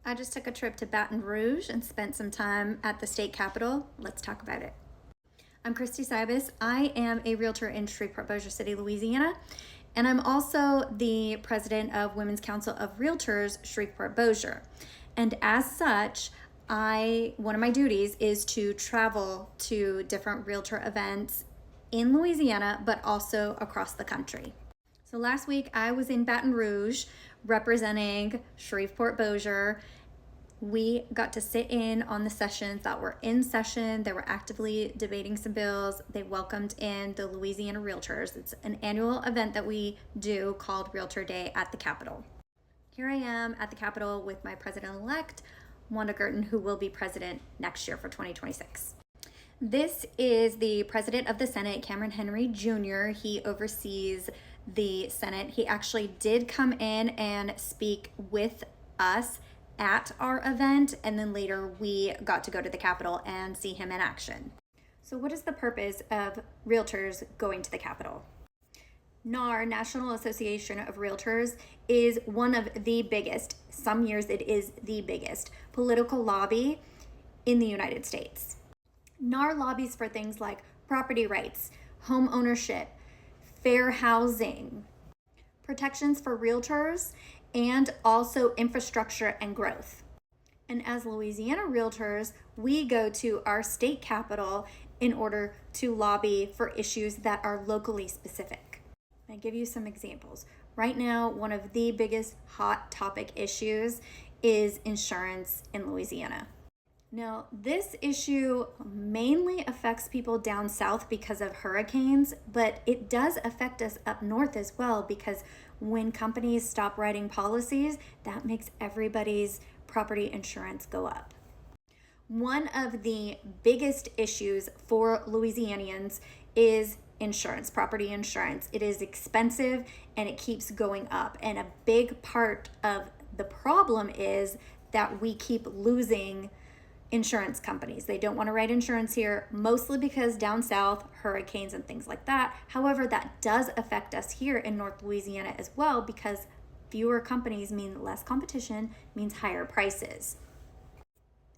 I just took a trip to Baton Rouge and spent some time at the state capitol. Let's talk about it. I'm Christy Cybus. I am a realtor in Shreveport-Bossier City, Louisiana, and I'm also the president of Women's Council of Realtors, Shreveport-Bossier. And as such, one of my duties is to travel to different realtor events in Louisiana, but also across the country. So last week I was in Baton Rouge representing Shreveport-Bossier. We got to sit in on the sessions that were in session. They were actively debating some bills. They welcomed in the Louisiana Realtors. It's an annual event that we do called Realtor Day at the Capitol. Here I am at the Capitol with my president-elect, Wanda Gurton, who will be president next year for 2026. This is the president of the Senate, Cameron Henry Jr. He oversees the Senate. He actually did come in and speak with us at our event, and then later we got to go to the Capitol and see him in action. So what is the purpose of realtors going to the Capitol? NAR, National Association of Realtors, is one of the biggest, some years it is the biggest, political lobby in the United States. NAR lobbies for things like property rights, home ownership, fair housing, protections for realtors, and also infrastructure and growth. And as Louisiana realtors, we go to our state capitol in order to lobby for issues that are locally specific. I'll give you some examples. Right now, one of the biggest hot topic issues is insurance in Louisiana. Now, this issue mainly affects people down south because of hurricanes, but it does affect us up north as well, because when companies stop writing policies, that makes everybody's property insurance go up. One of the biggest issues for Louisianians is insurance, property insurance. It is expensive and it keeps going up. And a big part of the problem is that we keep losing insurance companies. They don't want to write insurance here, mostly because down south, hurricanes and things like that. However, that does affect us here in North Louisiana as well, because fewer companies mean less competition, means higher prices.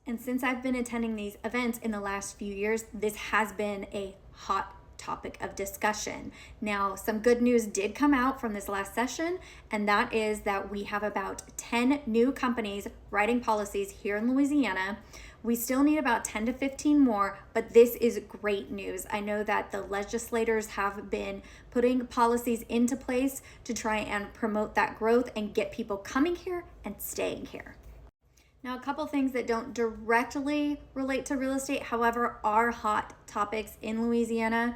And since I've been attending these events in the last few years, this has been a hot topic of discussion. Now, some good news did come out from this last session, and that is that we have about 10 new companies writing policies here in Louisiana. We still need about 10 to 15 more, but this is great news. I know that the legislators have been putting policies into place to try and promote that growth and get people coming here and staying here. Now, a couple things that don't directly relate to real estate, however, are hot topics in Louisiana.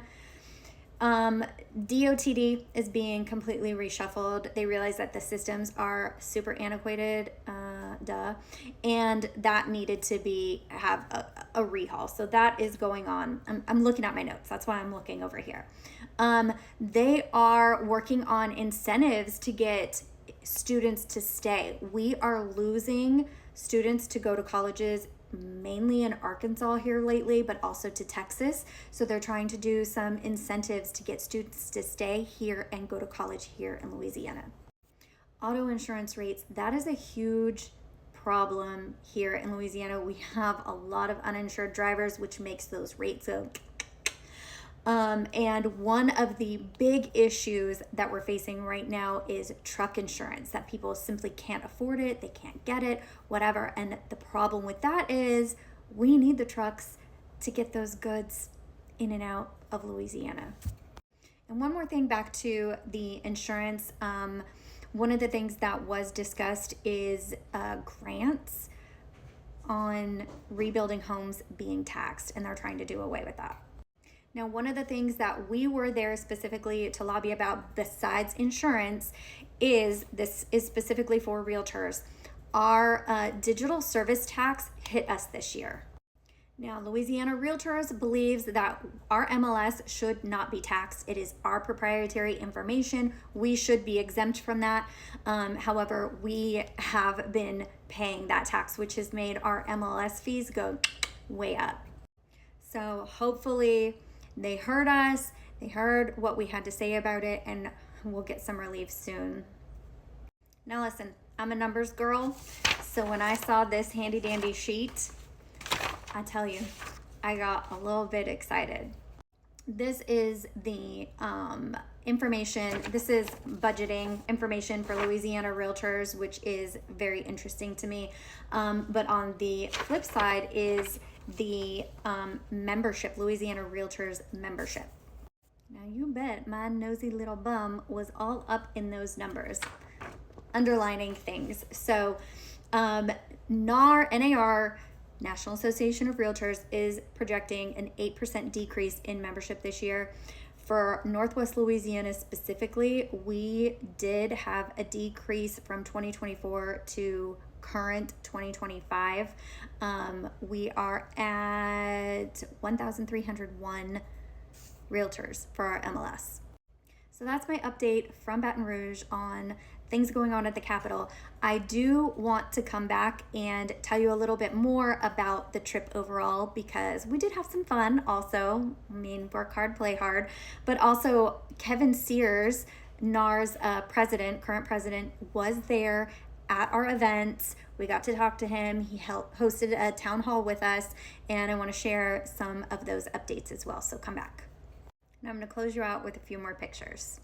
DOTD is being completely reshuffled. They realize that the systems are super antiquated, and that needed to have a rehaul. So that is going on. I'm looking at my notes. That's why I'm looking over here. They are working on incentives to get students to stay. We are losing students to go to colleges mainly in Arkansas here lately, but also to Texas. So they're trying to do some incentives to get students to stay here and go to college here in Louisiana. Auto insurance rates, that is a huge problem here in Louisiana. We have a lot of uninsured drivers, which makes those rates go. And one of the big issues that we're facing right now is truck insurance, that people simply can't afford it, they can't get it, whatever. And the problem with that is we need the trucks to get those goods in and out of Louisiana. And one more thing back to the insurance. One of the things that was discussed is grants on rebuilding homes being taxed, and they're trying to do away with that. Now, one of the things that we were there specifically to lobby about besides insurance is, this is specifically for realtors, our digital service tax hit us this year. Now, Louisiana Realtors believes that our MLS should not be taxed. It is our proprietary information. We should be exempt from that. However, we have been paying that tax, which has made our MLS fees go way up. So hopefully they heard us, they heard what we had to say about it, and we'll get some relief soon. Now listen, I'm a numbers girl, So when I saw this handy dandy sheet, I tell you, I got a little bit excited. This is the information. This is budgeting information for Louisiana realtors, which is very interesting to me. But on the flip side is the membership, Louisiana Realtors membership. Now you bet my nosy little bum was all up in those numbers, underlining things. So NAR, National Association of Realtors, is projecting an 8% decrease in membership this year. For Northwest Louisiana specifically, we did have a decrease from 2024 to current 2025. We are at 1,301 realtors for our MLS. So that's my update from Baton Rouge on things going on at the Capitol. I do want to come back and tell you a little bit more about the trip overall, because we did have some fun also. I mean, work hard, play hard. But also Kevin Sears, NAR's current president, was there at our events. We got to talk to him. He hosted a town hall with us, and I want to share some of those updates as well. So come back. Now I'm going to close you out with a few more pictures.